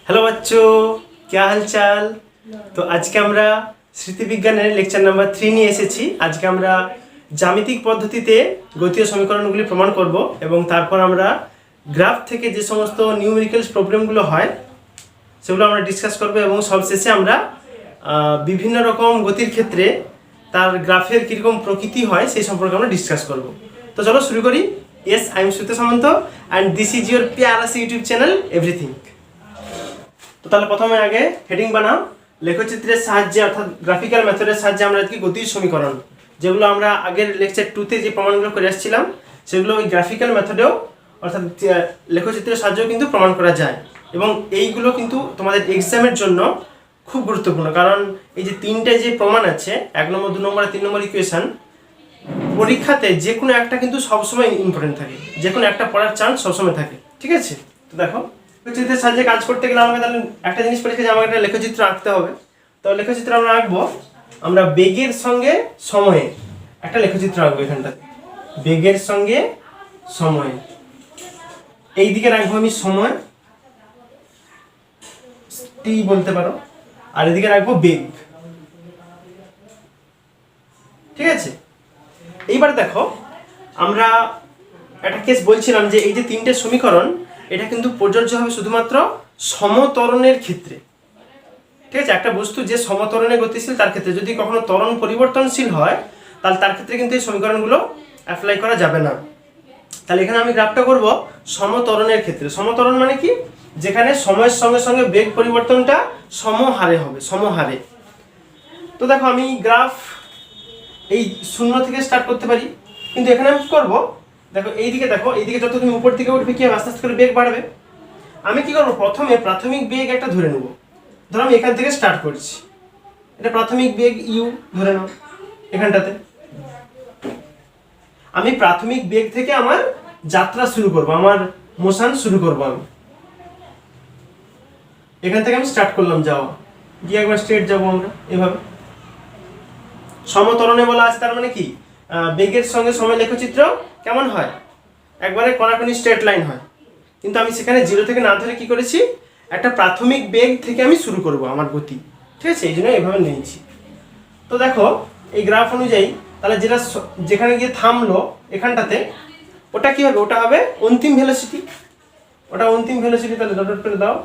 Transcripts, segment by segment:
Hello बच्चों, क्या हाल चाल। तो आज के আমরা স্মৃতিবিজ্ঞানের লেকচার নাম্বার 3 নিয়ে এসেছি। আজকে আমরা জ্যামিতিক পদ্ধতিতে গতীয় সমীকরণগুলি প্রমাণ করব এবং তারপর আমরা গ্রাফ থেকে যে সমস্ত নিউমেরিক্যালস প্রবলেমগুলো হয় সেগুলো আমরা ডিসকাস করব এবং সবশেষে আমরা বিভিন্ন রকম গতির ক্ষেত্রে তার গ্রাফের কিরকম প্রকৃতি হয় সেই সম্পর্কে আমরা ডিসকাস করব। তো চলো শুরু করি। Yes, I am Sute Samanta and this is your Piyaras YouTube channel everything. তো তাহলে প্রথমে আগে হেডিং বানাও। লেখচিত্রের সাহায্যে অর্থাৎ গ্রাফিক্যাল মেথডের সাহায্যে আমরা আজকে গতির সমীকরণ, যেগুলো আমরা আগের লেকচার 2তে যে প্রমাণগুলো করে আসছিলাম সেগুলো ওই গ্রাফিক্যাল মেথডেও অর্থাৎ লেখচিত্রের সাহায্যেও কিন্তু প্রমাণ করা যায়। এবং এইগুলো কিন্তু তোমাদের এক্সামের জন্য খুব গুরুত্বপূর্ণ, কারণ এই যে তিনটে যে প্রমাণ আছে, 1 নম্বর 2 নম্বর আর 3 নম্বর ইকুয়েশন, পরীক্ষাতে যে কোনো একটা কিন্তু সবসময় ইম্পর্টেন্ট থাকে, যে কোনো একটা পড়ার চান্স সবসময় থাকে। ঠিক আছে, তো দেখো লেখচিত্রের সাহায্যে কাজ করতে গেলে আমাকে তাহলে একটা জিনিস পরীক্ষা যে আমাকে একটা লেখচিত্র আঁকতে হবে। তো লেখচিত্র আমরা আঁকবো, আমরা বেগের সঙ্গে সময়ে একটা লেখচিত্র আঁকবো। এখানটাতে বেগের সঙ্গে সময়ে, এই দিকে রাখবো আমি সময় টি বলতে পারো, আর এদিকে রাখবো বেগ। ঠিক আছে, এইবার দেখো আমরা একটা কেস বলছিলাম যে এই যে তিনটে সমীকরণ, এটা কিন্তু প্রযোজ্য হবে শুধুমাত্র সমত্বরণের ক্ষেত্রে। ঠিক আছে, একটা বস্তু যে সমত্বরণে গতিশীল তার ক্ষেত্রে, যদি কখনো ত্বরণ পরিবর্তনশীল হয় তাহলে তার ক্ষেত্রে কিন্তু এই সমীকরণগুলো অ্যাপ্লাই করা যাবে না। তাহলে এখানে আমি গ্রাফটা করব সমত্বরণের ক্ষেত্রে। সমত্বরণ মানে কি? যেখানে সময়ের সঙ্গে সঙ্গে বেগ পরিবর্তনটা সমহারে হবে, সমহারে। তো দেখো আমি গ্রাফ এই 0 থেকে স্টার্ট করতে পারি, কিন্তু এখানে আমি কি করবো, দেখো এইদিকে, দেখো এইদিকে যত তুমি উপর দিকে উঠবে কি হবে, আস্তে আস্তে করে বেগ বাড়বে। আমি কি করবো, প্রথমে প্রাথমিক বেগ একটা ধরে নেব। ধরো আমি এখান থেকে স্টার্ট করছি, এটা প্রাথমিক বেগ ইউ ধরে নাও। এখানটাতে আমি প্রাথমিক বেগ থেকে আমার যাত্রা শুরু করব, আমার মোশন শুরু করব। আমি এখান থেকে আমি স্টার্ট করলাম যাওয়া, গিয়ে একবার স্ট্রেট যাবো আমরা এভাবে। সমত্বরণে বলা আছে, তার মানে কি বেগের সঙ্গে সময় লেখচিত্র কেমন হয়, একবারে কড়াকড়ি স্ট্রেট লাইন হয়। কিন্তু আমি সেখানে 0 থেকে না ধরে কি করেছি, একটা প্রাথমিক বেগ থেকে আমি শুরু করব আমার গতি। ঠিক আছে, এই জন্য এইভাবে নিয়েছি। তো দেখো এই গ্রাফ অনুযায়ী তাহলে যেটা যেখানে গিয়ে থামলো এখানটাতে, ওটা কি হবে, ওটা হবে অন্তিম ভেলোসিটি। ওটা অন্তিম ভেলোসিটি, তাহলে ডট ডট করে দাও।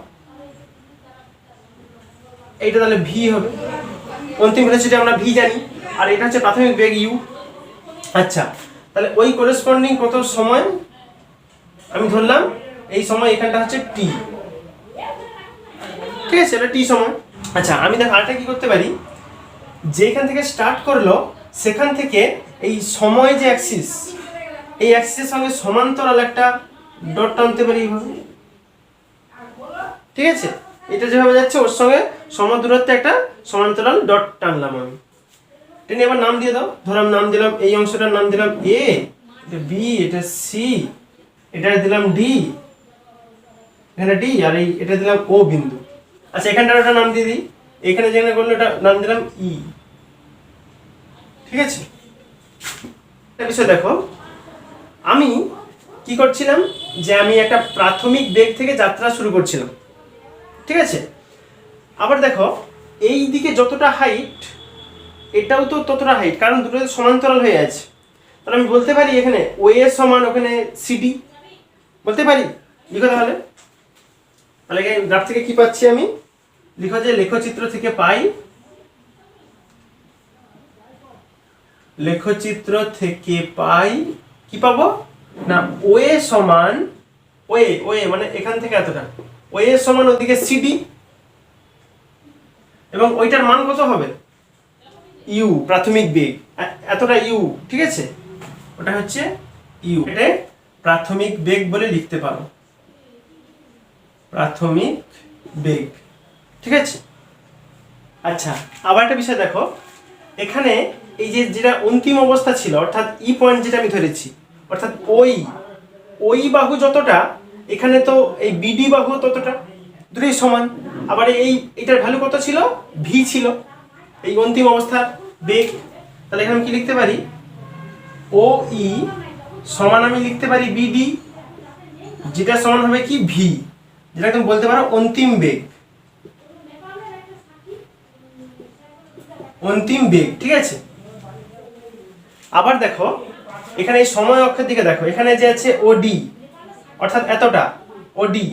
এইটা তাহলে ভি হবে, অন্তিম ভেলোসিটি আমরা ভি জানি, আর এটা হচ্ছে প্রাথমিক বেগ ইউ। আচ্ছা, তাহলে ওই করেসপন্ডিং কত সময় আমি ধরলাম, এই সময় এখানটা হচ্ছে টি। ঠিক আছে, এটা টি সময়। আচ্ছা, আমি দেখো আরেকটা কি করতে পারি, যেখান থেকে স্টার্ট করলো সেখান থেকে এই সময় যে অ্যাক্সিস, এই অ্যাক্সিসের সঙ্গে সমান্তরাল একটা ডট টানতে পারি এইভাবে। ঠিক আছে, এটা যেভাবে যাচ্ছে ওর সঙ্গে সম দূরত্বে একটা সমান্তরাল ডট টানলাম আমি। টেনে এবার নাম দিয়ে দাও। ধরো আমি নাম দিলাম, এই অংশটার নাম দিলাম এ, এটা বি, এটা সি, এটা দিলাম ডি, এখানে ডি, আর এটা দিলাম ও বিন্দু। আচ্ছা, এখানটার একটা নাম দিয়ে দিই, এখানে যেখানে করলো এটা নাম দিলাম ই। ঠিক আছে, একটা বিষয় দেখো, আমি কি করছিলাম, যে আমি একটা প্রাথমিক বেগ থেকে যাত্রা শুরু করছিলাম। ঠিক আছে, আবার দেখো এই দিকে যতটা হাইট, এটাও তো ততটা হাইট, কারণ দুটো সমান্তরাল হয়ে আছে। তাহলে আমি বলতে পারি এখানে ও এ সমান ওখানে সিডি বলতে পারি। লিখো তাহলে, তাহলে গ্রাফ থেকে কি পাচ্ছি আমি, লিখো যে লেখচিত্র থেকে পাই, লেখচিত্র থেকে পাই কি পাবো না, ও এ সমান ও এ মানে এখান থেকে এতটা, ও এ সমান ওদিকে সিডি, এবং ওইটার মান কত হবে, ইউ, প্রাথমিক বেগ এতটা ইউ। ঠিক আছে, ওটা হচ্ছে ইউ, এটা প্রাথমিক বেগ বলে লিখতে পারো, প্রাথমিক বেগ। ঠিক আছে, আচ্ছা আবার একটা বিষয় দেখো, এখানে এই যে যেটা অন্তিম অবস্থা ছিল, অর্থাৎ ই পয়েন্ট যেটা আমি ধরেছি, অর্থাৎ ওই বাহু যতটা, এখানে তো এই বিডি বাহু ততটা, দুটোই সমান। আবার এইটার ভ্যালু কত ছিল, ভি ছিল, এই অন্তিম অবস্থার বেগ। তাহলে এখানে কি লিখতে পারি, ও ই সমান আমি লিখতে পারি বিডি, যেটা সমান হবে কি ভি। যেটা তুমি বলতে পারো অন্তিম বেগ, অন্তিম বেগ, ঠিক আছে। আবার দেখো এখানে এই সময় অক্ষের দিকে দেখো, এখানে যে আছে ওডি অর্থাৎ এতটা ওডি,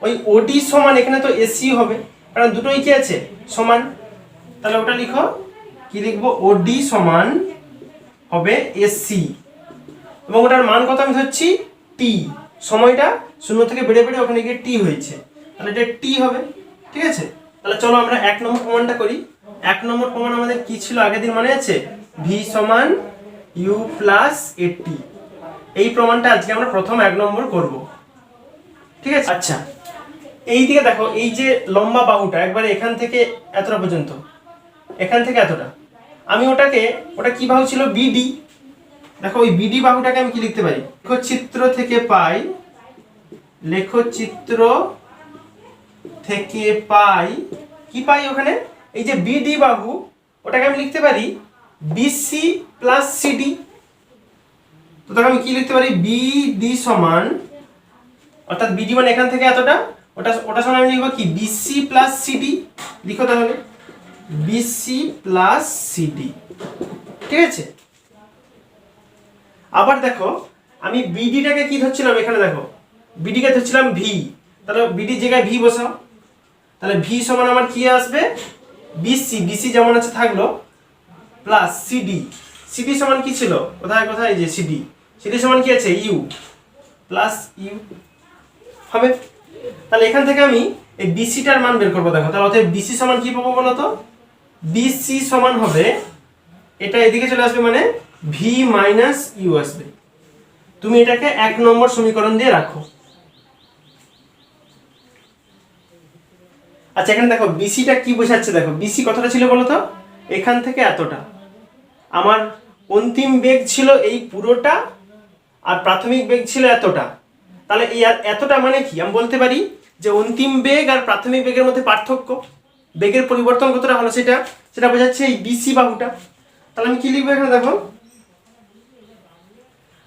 ওই ওডি সমান এখানে তো এসি হবে, কারণ দুটোই কি আছে সমান। তাহলে ওটা লিখো, কি লিখবো, ওডি সমান হবে এসি, এবং ওটার মান কত আমি ধরছি টি, সময়টা 0 থেকে বেড়ে বেড়ে ওখানে গিয়ে টি হয়েছে, তাহলে এটা টি হবে, ঠিক আছে। তাহলে চলো আমরা 1 নম্বর প্রমাণটা করি। 1 নম্বর প্রমাণ আমাদের কি ছিল আগের দিন মনে আছে, ভি সমান ইউ প্লাস এটি। এই প্রমাণটা আজকে আমরা প্রথম 1 নম্বর করব, ঠিক আছে। আচ্ছা এই দিকে দেখো, এই যে লম্বা বাহুটা একবারে এখান থেকে এতটা পর্যন্ত, এখান থেকে এতটা, আমি ওটা কি বাহু ছিল, বিডি। দেখো ওই বিডি বাহুটাকে আমি কি লিখতে পারি, লেখচিত্র থেকে পাই, লেখচিত্র থেকে পাই, কি পাই ওখানে, এই যে বিডি বাহু, ওটাকে আমি লিখতে পারি বিসি প্লাস সিডি। তো তখন আমি কি লিখতে পারি, বিডি সমান, অর্থাৎ বিডি মানে এখান থেকে এতটা, ওটা সমান আমি লিখবো কি, বিসি প্লাস সিডি। লিখো তাহলে বিসি প্লাস সিডি, ঠিক আছে। আবার দেখো আমি বিডিটাকে কি ধরছিলাম, এখানে দেখো বিডিকে ধরছিলাম ভি, তাহলে বিডির জায়গায় ভি বসাও, তাহলে ভি সমান আমার কি আসবে, বিসি, বিসি যেমন আছে থাকলো, প্লাস সিডি, সিডি সমান কি ছিল, কোথায় কোথায়, এই যে সিডি, সিডি সমান কি আছে, ইউ প্লাস ইউ হবে। তাহলে এখান থেকে আমি এই বিসিটার মান বের করবো। দেখো তাহলে অতএব বিসি সমান কি পাবো বলো তো, বিসি সমান হবে, এটা এদিকে চলে আসবে মানে ভি মাইনাস ইউ আসবে। তুমি এটাকে 1 নম্বর সমীকরণ দিয়ে রাখো। আচ্ছা এখানে দেখো বিসিটা কি বোঝাচ্ছে, দেখো বিসি কতটা ছিল বলো তো, এখান থেকে এতটা, আমার অন্তিম বেগ ছিল এই পুরোটা, আর প্রাথমিক বেগ ছিল এতটা। তাহলে এই এতটা মানে কি, আমি বলতে পারি যে অন্তিম বেগ আর প্রাথমিক বেগের মধ্যে পার্থক্য, বেগের পরিবর্তন কতটা হলো সেটা বোঝাচ্ছে এই বিসি বাহুটা। তাহলে আমি কি লিখবো এখানে দেখো।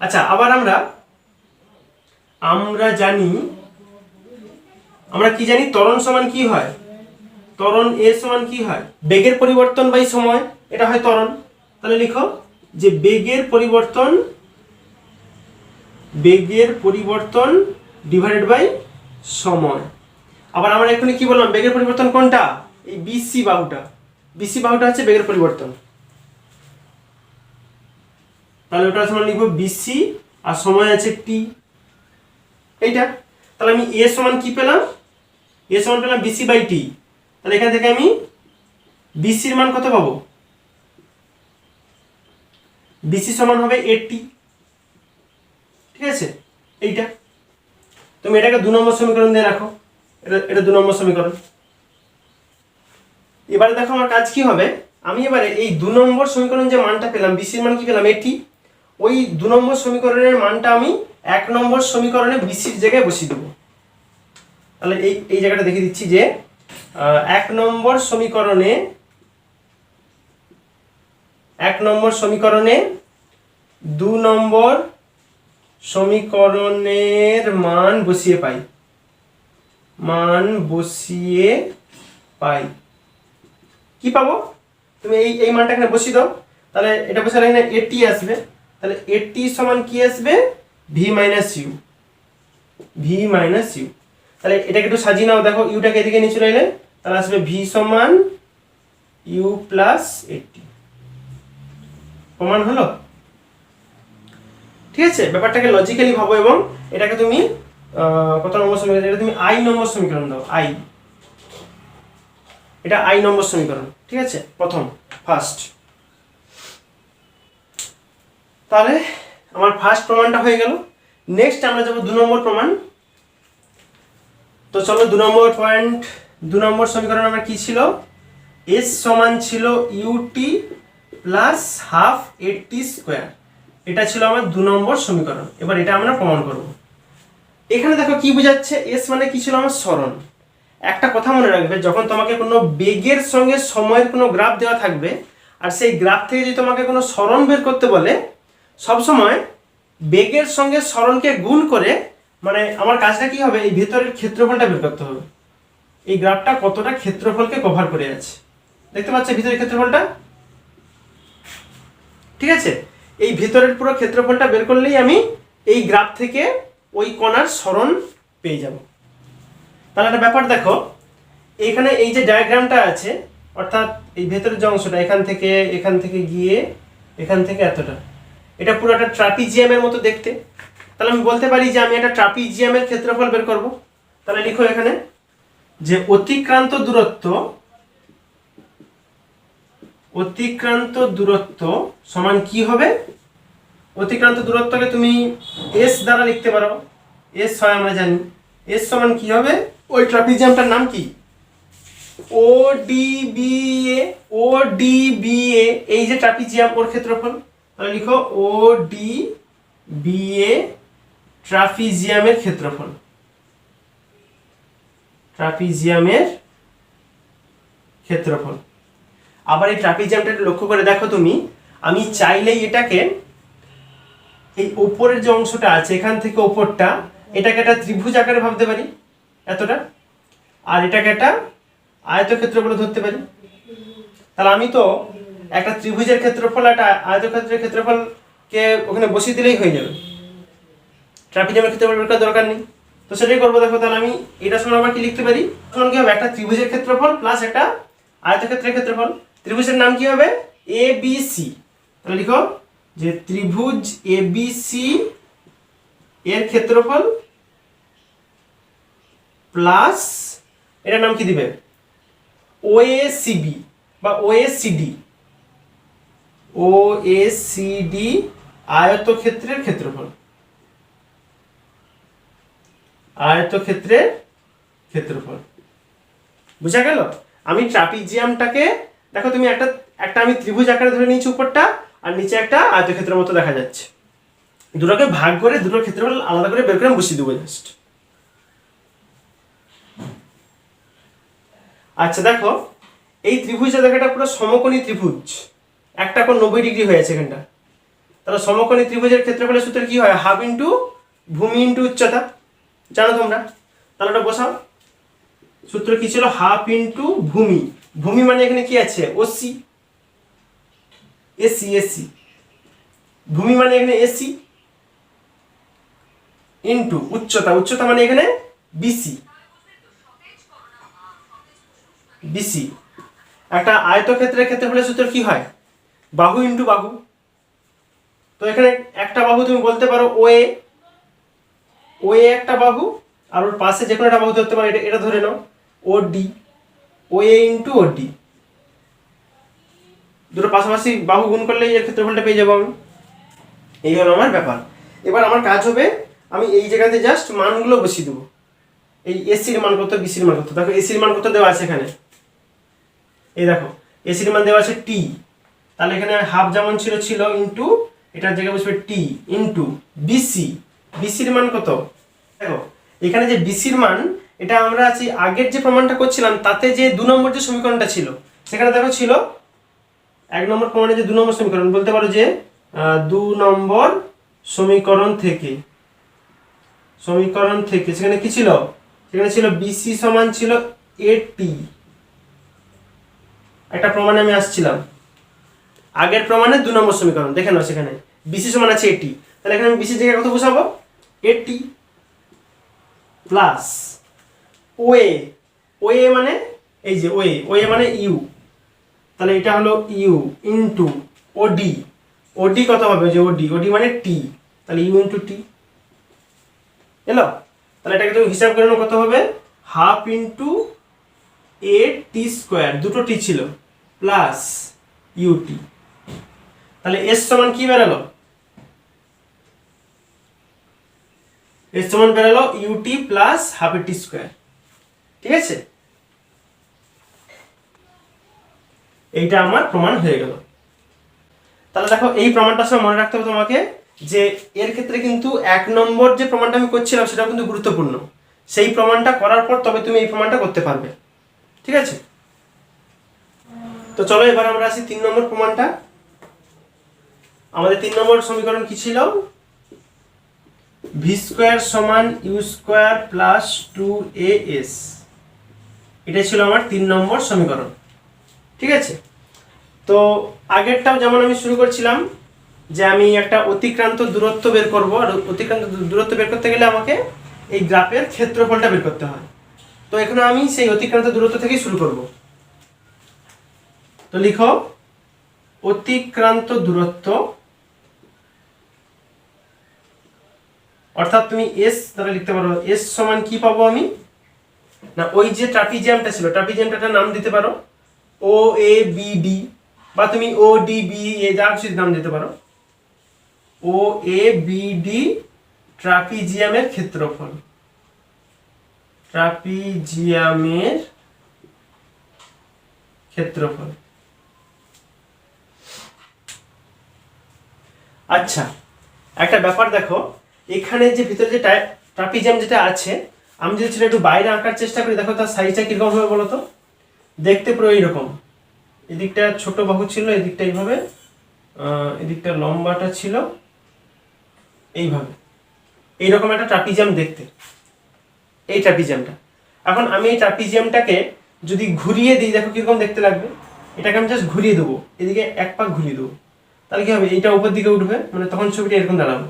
আচ্ছা আবার আমরা কি জানি, ত্বরণ সমান কি হয়, ত্বরণ এ সমান কি হয়, বেগের পরিবর্তন বাই সময়, এটা হয় ত্বরণ। তাহলে লিখো যে বেগের পরিবর্তন ডিভাইডেড বাই সময়। আবার আমরা এখানে কি বললাম, বেগের পরিবর্তন কোনটা, এই বিসি বাহুটা হচ্ছে বেগের পরিবর্তন। তাহলে ওটা সমান লিখবো বিসি, আর সময় আছে টি, এইটা। তাহলে আমি এ সমান কি পেলাম, এ সমান পেলাম বিসি বাই টি। তাহলে এখান থেকে আমি বিসির মান কত পাবো, বিসি সমান হবে 80, ঠিক আছে। এইটা তুমি এটাকে 2 নম্বর সমীকরণ দিয়ে রাখো, এটা 2 নম্বর সমীকরণ। এবারে দেখো আমার কাজ কি হবে, আমি এবারে এই 2 নম্বর সমীকরণ যে মানটা পেলাম, বিসির মান কি পেলাম 80, ওই 2 নম্বর সমীকরণের মানটা আমি 1 নম্বর সমীকরণে বিসির জায়গায় বসিয়ে দেবো। তাহলে এই জায়গাটা দেখিয়ে দিচ্ছি যে 1 নম্বর সমীকরণে 2 নম্বর সমীকরণের মান বসিয়ে পাই, কি পাবো, তুমি এই মানটা এখানে বসিয়ে দাও। তাহলে এটা বসালে এখানে 80 আসবে, তাহলে 80 সমান কি আসবে, ভি মাইনাস ইউ। তাহলে এটাকে একটু সাজিয়ে নাও, দেখো ইউটাকে এদিকে নিয়ে চলে এলে, তাহলে আসবে ভি সমান ইউ প্লাস 80। প্রমাণ হলো, ঠিক আছে। ব্যাপারটাকে লজিক্যালি ভাবো, এবং এটাকে তুমি কত নম্বর সমীকরণ, এটা তুমি আই নম্বর সমীকরণ দাও, এটা আই নম্বর সমীকরণ, ঠিক আছে, ফার্স্ট। তাহলে আমার ফার্স্ট প্রমাণটা হয়ে গেল। নেক্সট আমরা যাবো 2 নম্বর প্রমাণ। তো চলো 2 নম্বর সমীকরণ আমার কি ছিল, এস সমান ছিল ইউটি প্লাস হাফ 80 স্কোয়ার, এটা ছিল আমার 2 নম্বর সমীকরণ। এবার এটা আমরা প্রমাণ করব। এখানে দেখো কি বোঝাচ্ছে, এস মানে কি ছিল, আমার সরণ। একটা কথা মনে রাখবে, যখন তোমাকে কোনো বেগের সঙ্গে সময়ের কোনো গ্রাফ দেওয়া থাকবে, আর সেই গ্রাফ থেকে যদি তোমাকে কোনো সরণ বের করতে বলে, সবসময় বেগের সঙ্গে সরণকে গুণ করে মানে আমার কাজটা কি হবে, এই ভেতরের ক্ষেত্রফলটা বের করতে হবে। এই গ্রাফটা কতটা ক্ষেত্রফলকে কভার করে আছে, দেখতে পাচ্ছ ভিতরের ক্ষেত্রফলটা? ঠিক আছে, এই ভেতরের পুরো ক্ষেত্রফলটা বের করলেই আমি এই গ্রাফ থেকে ওই কণার সরণ পেয়ে যাব। তাহলে একটা ব্যাপার দেখো, এখানে এই যে ডায়াগ্রামটা আছে, অর্থাৎ এই ভেতরের যে অংশটা এখান থেকে গিয়ে এখান থেকে এতটা, এটা পুরো একটা ট্রাপিজিয়ামের মতো দেখতে। তাহলে আমি বলতে পারি যে আমি একটা ট্রাপিজিয়ামের ক্ষেত্রফল বের করব। তাহলে লিখো এখানে যে অতিক্রান্ত দূরত্ব সমান কি হবে? অতিক্রান্ত দূরত্বকে তুমি এস দ্বারা লিখতে পারো। এস হয় আমরা জানি, এস সমান কি হবে? ওই ট্রাপিজিয়ামটার নাম কি? ও ডি বি এ, এই যে ট্রাপিজিয়াম ওর ক্ষেত্রফল। তাহলে লিখো ও ডি বি এ ট্রাপিজিয়ামের ক্ষেত্রফল। আবার এই ট্রাপিজিয়ামটা লক্ষ্য করে দেখো তুমি, আমি চাইলেই এটাকে এই উপরের যে অংশটা আছে এখান থেকে উপরটা, এটাকে একটা ত্রিভুজ আকারে ভাবতে পারি এতটা, আর এটাকে একটা আয়তক্ষেত্র বলে ধরতে পারি। তাহলে আমি তো একটা ত্রিভুজের ক্ষেত্রফল একটা আয়তক্ষেত্রের ক্ষেত্রফলকে ওখানে বসিয়ে দিলেই হয়ে যাবে, ট্রাপিজিয়ামের ক্ষেত্রফল বের করার দরকার নেই। তো সেটাই করবো। দেখো তাহলে আমি এটা সমান আবার কি লিখতে পারি, সমান কি হবে? একটা ত্রিভুজের ক্ষেত্রফল প্লাস একটা আয়তক্ষেত্রের ক্ষেত্রফল। ত্রিভুজের নাম কি হবে? A B C. তাহলে লিখো যে ত্রিভুজ এ বি সি এর ক্ষেত্রফল প্লাস এটার নাম কি দিবে? ওএসিবি বা ওএসিডি, ওএসিডি আয়তক্ষেত্রের ক্ষেত্রফল, বুঝা গেল? আমি ট্রাপিজিয়ামটাকে দেখো তুমি একটা আমি ত্রিভুজ আকারে ধরে নিয়েছি উপরটা, আর নিচে একটা আয়তক্ষেত্রের মতো দেখা যাচ্ছে। দুটোকে ভাগ করে দুটোর ক্ষেত্রফল আলাদা করে বের করে বসিয়ে দেবো জাস্ট। আচ্ছা দেখো, এই ত্রিভুজটা দেখো, এটা পুরো সমকোণী ত্রিভুজ, একটা কোণ 90 ডিগ্রি হয়েছে এখানটা। তাহলে সমকোণী ত্রিভুজের ক্ষেত্রফলের সূত্র কি হয়? হাফ ইন্টু ভূমি ইন্টু উচ্চতা, জানো তোমরা? তাহলে ওটা বসাও। সূত্র কি ছিল? হাফ ইন্টু ভূমি, ভূমি মানে এখানে কি আছে? ওসি, এসি, ভূমি মানে এখানে এসি, ইন্টু উচ্চতা মানে এখানে বিসি। একটা আয়তক্ষেত্রের ক্ষেত্রফলের সূত্র কি হয়? বাহু ইন্টু বাহু। তো এখানে একটা বাহু তুমি বলতে পারো ওএ একটা বাহু, আর ওর পাশে যে কোনো একটা বাহু ধরতে পারো, এটা ধরে নাও ওডি, ওএ ইন্টু ওডি। দুটো পাশাপাশি বাহু গুণ করলে এর ক্ষেত্রফলটা পেয়ে যাবো আমি। এই হলো আমার ব্যাপার। এবার আমার কাজ হবে, আমি এই জায়গাতে জাস্ট মানগুলো বসিয়ে দেবো। এই এসির মান কত, বিসির মান কত। দেখো এসির মান কত দেওয়া আছে এখানে, এই দেখো এসির মান দেওয়া আছে টি। তাহলে এখানে হাফ যেমন ছিল ইন্টু এটার জায়গায় বসবে টি ইন্টু বিসির মান কত? দেখো এখানে যে বিসির মান, এটা আমরা আছি আগের যে প্রমাণটা করছিলাম তাতে যে 2 নম্বর যে সমীকরণটা ছিল, সেখানে দেখো ছিল 1 নম্বর প্রমাণে যে 2 নম্বর সমীকরণ, বলতে পারো যে 2 নম্বর সমীকরণ থেকে সেখানে কি ছিল? সেখানে ছিল বিসি সমান ছিল এটি। একটা প্রমাণে আমি আসছিলাম, আগের প্রমাণে 2 নম্বর সমীকরণ দেখে নাও, সেখানে বিসি সমান আছে এটি। তাহলে এখানে আমি বিসির জায়গায় কত বসাবো? এটি প্লাস ওএ মানে এই যে ওএ মানে ইউ, তাহলে এটা হলো ইউ ইন্টু ওডি কত হবে? যে ওডি মানে টি, তাহলে ইউ ইন্টু টি এলো। তাহলে এটাকে তুমি হিসাব করে নাও কত হবে? হাফ ইন্টু এ টি স্কোয়ার, দুটো টি ছিল, প্লাস ইউটি। তাহলে এস সমান কি বেরালো? এস সমান বেরালো ইউটি প্লাস হাফ এ টি স্কোয়ার। ঠিক আছে, এইটা আমার প্রমাণ হয়ে গেল। তাহলে দেখো এই প্রমাণটার সময় মনে রাখতে হবে তোমাকে যে এর ক্ষেত্রে কিন্তু 1 নম্বর যে প্রমাণটা আমি করছিলাম সেটা কিন্তু গুরুত্বপূর্ণ। সেই প্রমাণটা করার পর তবে তুমি এই প্রমাণটা করতে পারবে। ঠিক আছে, তো চলো এবার আমরা আসি 3 নম্বর প্রমাণটা। আমাদের 3 নম্বর সমীকরণ কি ছিল? ভি স্কোয়ার সমান ইউ স্কোয়ার প্লাস 2as, এটা ছিল আমার 3 নম্বর সমীকরণ। ঠিক আছে, তো আগেরটাও যেমন আমি শুরু করছিলাম যে আমি একটা অতিক্রান্ত দূরত্ব বের করব, আর অতিক্রান্ত দূরত্ব বের করতে গেলে আমাকে এই গ্রাফের ক্ষেত্রফলটা বের করতে হয়। তো এখানে আমি সেই অতিক্রান্ত দূরত্ব থেকেই শুরু করব। তো লিখো অতিক্রান্ত দূরত্ব, অর্থাৎ তুমি এস দ্বারা লিখতে পারো। এস সমান কি পাবো আমি, না ওই যে ট্রাপিজিয়ামটা ছিল, ট্রাপিজিয়ামটার নাম দিতে পারো ও এ বি ডি, বা তুমি ও ডি বি এ যা কিছু নাম দিতে পারো। ও এ বি ডি ট্রাপিজিয়ামের ক্ষেত্রফল, ট্রাপিজিয়ামের ক্ষেত্রফল। আচ্ছা, একটা ব্যাপার দেখো, এখানে যে ভিতরে যে ট্রাপিজিয়াম যেটা আছে, আমি যদি সেটা একটু বাইরে আঁকার চেষ্টা করি, দেখো তার সাইজটা কিরকম হবে বলো তো। দেখতে পুরো এইরকম, এদিকটা ছোট বাহু ছিল, এদিকটা এইভাবে, এদিকটা লম্বাটা ছিল এইভাবে, এইরকম একটা ট্রাপিজিয়াম দেখতে, এই ট্রাপিজিয়ামটা। এখন আমি এই ট্রাপিজিয়ামটাকে যদি ঘুরিয়ে দিই, দেখো কিরকম দেখতে লাগবে। এটাকে আমি জাস্ট ঘুরিয়ে দেবো, এদিকে এক পাক ঘুরিয়ে দেবো, তাহলে কি হবে, এইটা উপর দিকে উঠবে, মানে তখন ছবিটা এরকম দাঁড়াবে,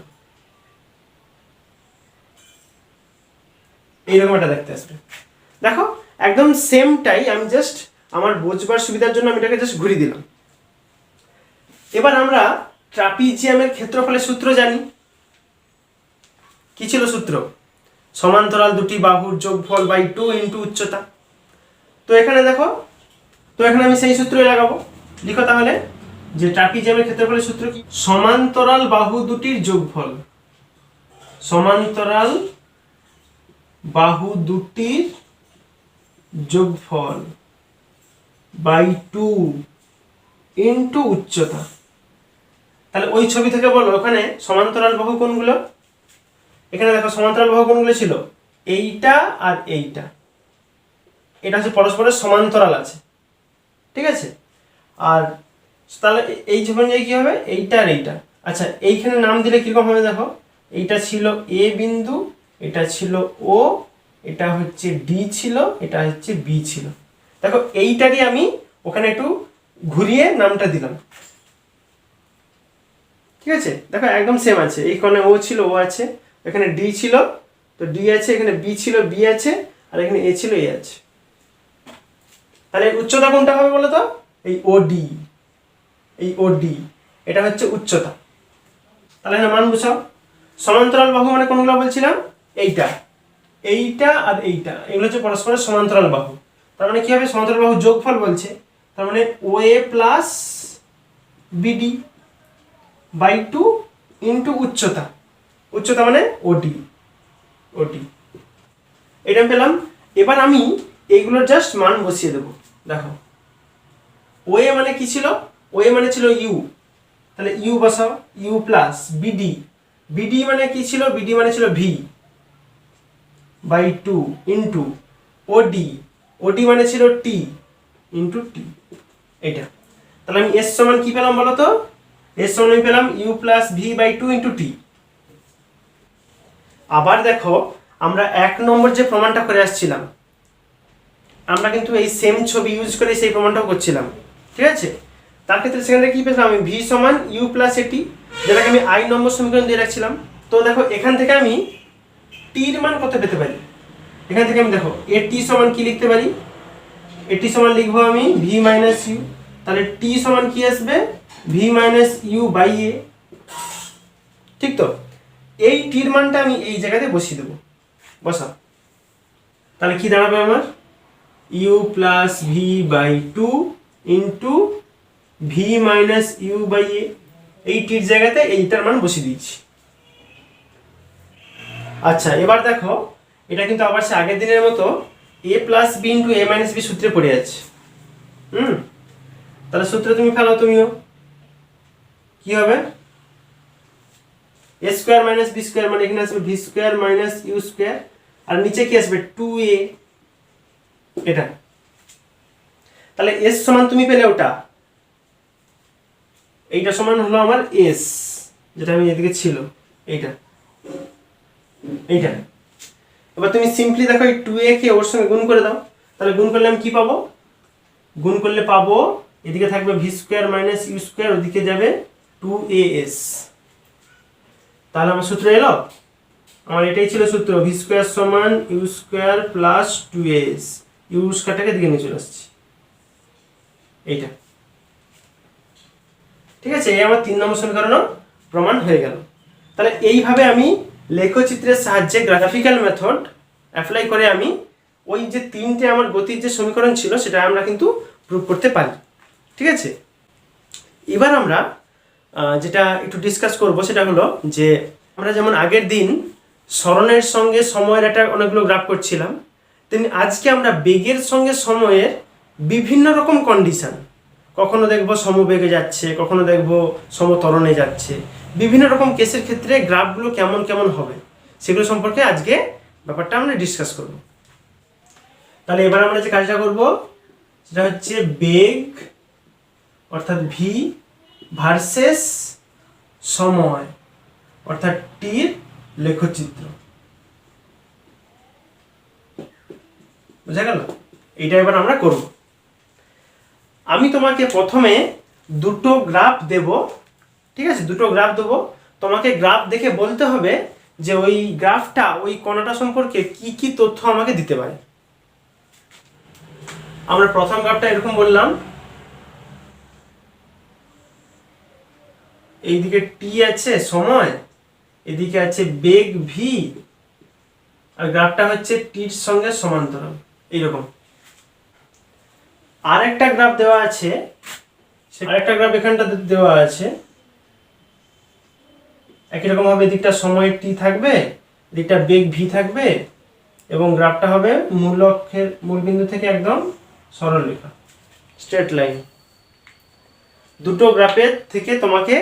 এইরকম একটা দেখতে আসবে। দেখো একদম সেমটাই, আমি জাস্ট আমার বোঝবার সুবিধার জন্য আমি এটাকে জাস্ট ঘুরিয়ে দিলাম। এবার আমরা ট্রাপিজিয়ামের ক্ষেত্রফলের সূত্র জানি। কি ছিল সূত্র, সমান্তরাল দুটি বাহুর যোগফল বাই 2 ইন্টু উচ্চতা। তো এখানে দেখো, তো এখানে আমি সেই সূত্রই লাগাবো। লিখো তাহলে যে ট্রাপিজিয়ামের ক্ষেত্রফলের সূত্র কি, সমান্তরাল বাহু দুটির যোগফল, সমান্তরাল বাহু দুটির যোগফল বাই 2 ইন্টু উচ্চতা। তাহলে ওই ছবি থেকে বলো ওখানে সমান্তরাল বাহু কোনগুলো। এখানে দেখো সমান্তরাল বাহু কোনগুলো ছিল, এইটা আর এইটা, এটা হচ্ছে পরস্পরের সমান্তরাল আছে। ঠিক আছে, আর তাহলে এই যখন যাই কি হবে, এইটা আর এইটা। আচ্ছা, এইখানে নাম দিলে কিরকম হবে দেখো, এইটা ছিল এ বিন্দু, এটা ছিল ও, এটা হচ্ছে ডি ছিল, এটা হচ্ছে বি ছিল। দেখো এইটারই আমি ওখানে একটু ঘুরিয়ে নামটা দিলাম। ঠিক আছে, দেখো একদম সেম আছে, এইখানে ও ছিল ও আছে, এখানে ডি ছিল তো ডি আছে, এখানে বি ছিল বি আছে, আর এখানে এ ছিল এ আছে। তাহলে উচ্চতা কোনটা হবে বলো তো, এই ওডি, এই ওডি এটা হচ্ছে উচ্চতা। তাহলে এখানে মান বুঝাও। সমান্তরাল বাহু মানে কোনগুলো বলছিলাম, এইটা, এইটা আর এইটা, এগুলো হচ্ছে পরস্পরের সমান্তরাল বাহু। তার মানে কি হবে, সমান্তরাল বাহু যোগফল বলছে, তার মানে ও এ প্লাস বিডি বাই 2 ইন্টু উচ্চতা, উচ্চতা মানে ওডি, ওডি এটা আমি পেলাম। এবার আমি এইগুলোর জাস্ট মান বসিয়ে দেবো। দেখো ওএ মানে কি ছিল, ওএ মানে ছিল ইউ, তাহলে ইউ বসাও, ইউ প্লাস বিডি, বিডি মানে কি ছিল, বিডি মানে ছিল ভি বাই 2 ইন্টু ওডি, ওডি মানে ছিল টি ইন্টু টি, এটা। তাহলে আমি এস সমান কি পেলাম বলো তো, এস সমান আমি পেলাম u plus v by 2 into t. আবার দেখো আমরা 1 নম্বর যে প্রমাণটা করে আসছিলাম, আমরা কিন্তু এই সেম ছবি ইউজ করে সেই প্রমাণটাও করছিলাম। ঠিক আছে, তার ক্ষেত্রে সেখানে কি পেলাম আমি, ভি সমান ইউ প্লাস এটি, যেটাকে আমি আই নম্বর সমীকরণ দিয়ে রাখছিলাম। তো দেখো এখান থেকে আমি টির মান কত পেতে পারি, এখান থেকে আমি দেখো এটি সমান কি লিখতে পারি, এটি সমান লিখবো আমি ভি মাইনাস ইউ, তাহলে টি সমান কি আসবে, ভি মাইনাস ইউ বাই এ। ঠিক তো, এই টির মানটা আমি এই জায়গাতে বসিয়ে দেবো, বসা। তাহলে কি দাঁড়াবে আমার, u plus v by 2 into v minus u by a, এই টির জায়গাতে এইটার মান বসিয়ে দিয়েছি। আচ্ছা এবার দেখো, এটা কিন্তু আবার সে আগের দিনের মতো এ প্লাস বি ইন্টু এ মাইনাস বি সূত্রে পড়ে আছে। তাহলে সূত্রে তুমি ফেলো, তুমিও কি হবে, a square minus b square, মানে এখানে আসবে v square minus you square, আর নিচে কি আসবে 2a, এটা। তাহলে এস সমান তুমি পেলে ওটা, এইটা সমান হলো আমার এস, যেটা আমি এদিকে ছিল এইটা, এইটা। এবার তুমি সিম্পলি দেখো এই 2a কে ওর সঙ্গে গুণ করে দাও, তাহলে গুণ করলে আমি কি পাবো? গুণ করলে পাবো এদিকে থাকবে V square minus you square, ওদিকে যাবে 2as। তাহলে আমার সূত্র এলো, আমার এটাই ছিল সূত্র, ভি স্কোয়ার সমান u square plus 2as। U স্কোয়ারটাকে দিকে নিয়ে চলে আসছি, এইটা। ঠিক আছে, এই আমার 3 নম্বর সমীকরণ প্রমাণ হয়ে গেল। তাহলে এইভাবে আমি লেখচিত্রের সাহায্যে গ্রাফিক্যাল মেথড অ্যাপ্লাই করে আমি ওই যে 3টে আমার গতির যে সমীকরণ ছিল সেটা আমরা কিন্তু প্রুভ করতে পারি। ঠিক আছে, এবার আমরা যেটা একটু ডিসকাস করব সেটা হলো যে আমরা যেমন আগের দিন সরণের সঙ্গে সময়ের একটা অনেকগুলো গ্রাফ করছিলাম, তেমনি আজকে আমরা বেগের সঙ্গে সময়ের বিভিন্ন রকম কন্ডিশন, কখনো দেখবো সমবেগে যাচ্ছে, কখনো দেখবো সমতরণে যাচ্ছে, বিভিন্ন রকম কেসের ক্ষেত্রে গ্রাফগুলো কেমন কেমন হবে সেগুলো সম্পর্কে আজকে ব্যাপারটা আমরা ডিসকাস করব। তাহলে এবার আমরা যে কাজটা করব সেটা হচ্ছে বেগ অর্থাৎ ভি ভার্সেস সময় অর্থাৎ টির লেখচিত্র। বুঝা গেল? এইটা এবার আমরা করব। আমি তোমাকে প্রথমে দুটো গ্রাফ দেব, ঠিক আছে, দুটো গ্রাফ দেবো, তোমাকে গ্রাফ দেখে বলতে হবে যে ওই গ্রাফটা ওই কণাটা সম্পর্কে কি কি তথ্য আমাকে দিতে পারে। আমরা প্রথম গ্রাফটা এরকম বললাম, এইদিকে টি আছে সময়, এদিকে আছে বেগ ভি, আর গ্রাফটা হচ্ছে টির সঙ্গে সমান্তরাল এইরকম। আরেকটা গ্রাফ দেওয়া আছে, আরেকটা গ্রাফ এখানটা দেওয়া আছে, একই রকম ভাবে এদিকটা সময় টি থাকবে, এদিকটা বেগ ভি থাকবে, এবং গ্রাফটা হবে মূল অক্ষের মূল বিন্দু থেকে একদম সরলরেখা স্ট্রেট লাইন। দুটো গ্রাফের থেকে তোমাকে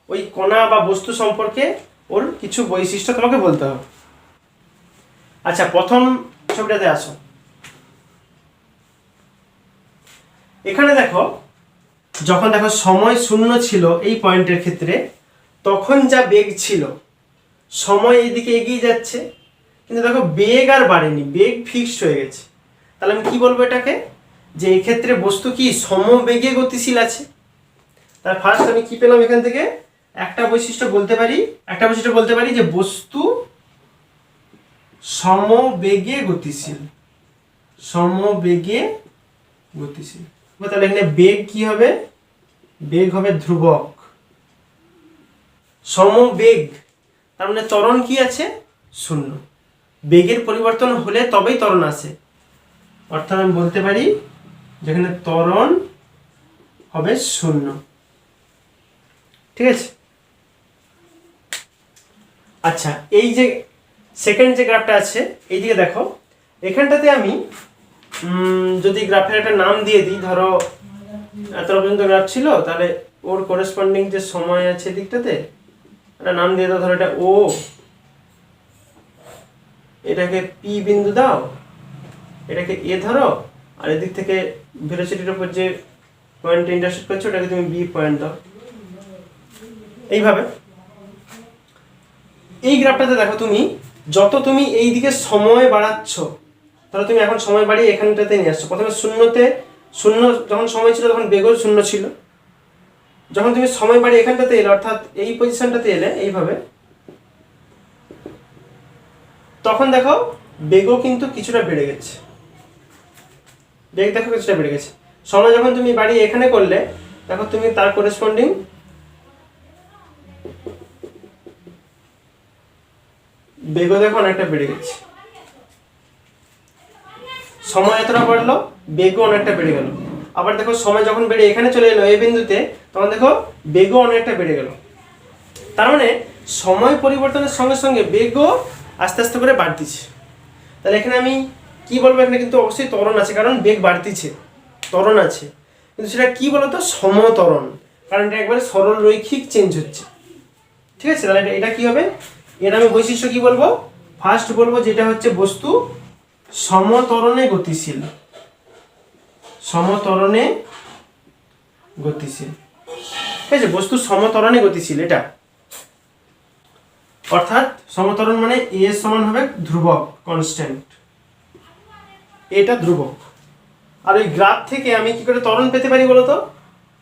ওই কণা বা বস্তু সম্পর্কে ওর কিছু বৈশিষ্ট্য তোমাকে বলতে হবে। আচ্ছা, প্রথম ছবিটাতে আসো। এখানে দেখো, যখন দেখো সময় 0 ছিল এই পয়েন্টের ক্ষেত্রে, তখন যা বেগ ছিল, সময় এইদিকে এগিয়ে যাচ্ছে, কিন্তু দেখো বেগ আর বাড়েনি, বেগ ফিক্সড হয়ে গেছে। তাহলে আমি কি বলবো এটাকে, যে এই ক্ষেত্রে বস্তু কি সমবেগে গতিশীল আছে। তার ফার্স্ট আমি কি পেলাম এখান থেকে, একটা বৈশিষ্ট্য বলতে পারি যে বস্তু সমবেগে গতিশীল, সমবেগে গতিশীল। তাহলে এখানে বেগ কি হবে, বেগ হবে ধ্রুবক। সমবেগ তার মানে ত্বরণ কি আছে, 0। বেগের পরিবর্তন হলে তবেই ত্বরণ আসে, অর্থাৎ আমি বলতে পারি যেখানে ত্বরণ হবে 0। ঠিক আছে। আচ্ছা, এই যে সেকেন্ড যে গ্রাফটা আছে এইদিকে দেখো, এখানটাতে আমি যদি গ্রাফের একটা নাম দিয়ে দিই, ধরো এত পর্যন্ত গ্রাফ ছিল, তাহলে ওর করেসপন্ডিং যে সময় আছে দিকটাতে একটা নাম দিয়ে দাও, ধরো এটা ও, এটাকে পি বিন্দু দাও, এটাকে এ ধরো, আর এদিক থেকে ভেলোসিটির উপর যে পয়েন্ট ইন্টারসেক্ট করছো ওটাকে তুমি বি পয়েন্ট দাও। এইভাবে এই গ্রাফটাতে দেখো, তুমি যত তুমি এই দিকে সময় বাড়াচ্ছ, ধরো তুমি এখন সময় বাড়িয়ে এখানটাতে নিয়ে আসছো, প্রথমে 0 যখন সময় ছিল তখন বেগও 0 ছিল, যখন তুমি সময় বাড়িয়ে এখানটাতে এলে অর্থাৎ এই পজিশনটাতে এলে এইভাবে, তখন দেখো বেগও কিন্তু কিছুটা বেড়ে গেছে, বেগ দেখো কিছুটা বেড়ে গেছে। সময় যখন তুমি বাড়িয়ে এখানে করলে দেখো তুমি তার করেসপন্ডিং বেগও দেখো অনেকটা বেড়ে গেছে। সময় এতটা বাড়লো, বেগও অনেকটা বেড়ে গেল। আবার দেখো সময় যখন বেড়ে এখানে চলে এলো এই বিন্দুতে, তখন দেখো বেগও অনেকটা বেড়ে গেল। তার মানে সময় পরিবর্তনের সঙ্গে সঙ্গে বেগও আস্তে আস্তে করে বাড়তিছে। তাহলে এখানে আমি কি বলবো, এখানে কিন্তু অবশ্যই ত্বরণ আছে, কারণ বেগ বাড়তিছে, ত্বরণ আছে, কিন্তু সেটা কি বলতো, সমত্বরণ, কারণ এটা একবারে সরল রৈখিক চেঞ্জ হচ্ছে। ঠিক আছে, তাহলে এটা কি হবে, এর আমি বৈশিষ্ট্য কি বলবো, ফার্স্ট বলবো যেটা হচ্ছে বস্তু সমত্বরণে গতিশীল, সমত্বরণে গতিশীল। ঠিক আছে, বস্তু সমত্বরণে গতিশীল, এটা অর্থাৎ সমত্বরণ মানে এ সমান হবে ধ্রুবক, কনস্ট্যান্ট, এটা ধ্রুবক। আর ওই গ্রাফ থেকে আমি কি করে ত্বরণ পেতে পারি বলো তো?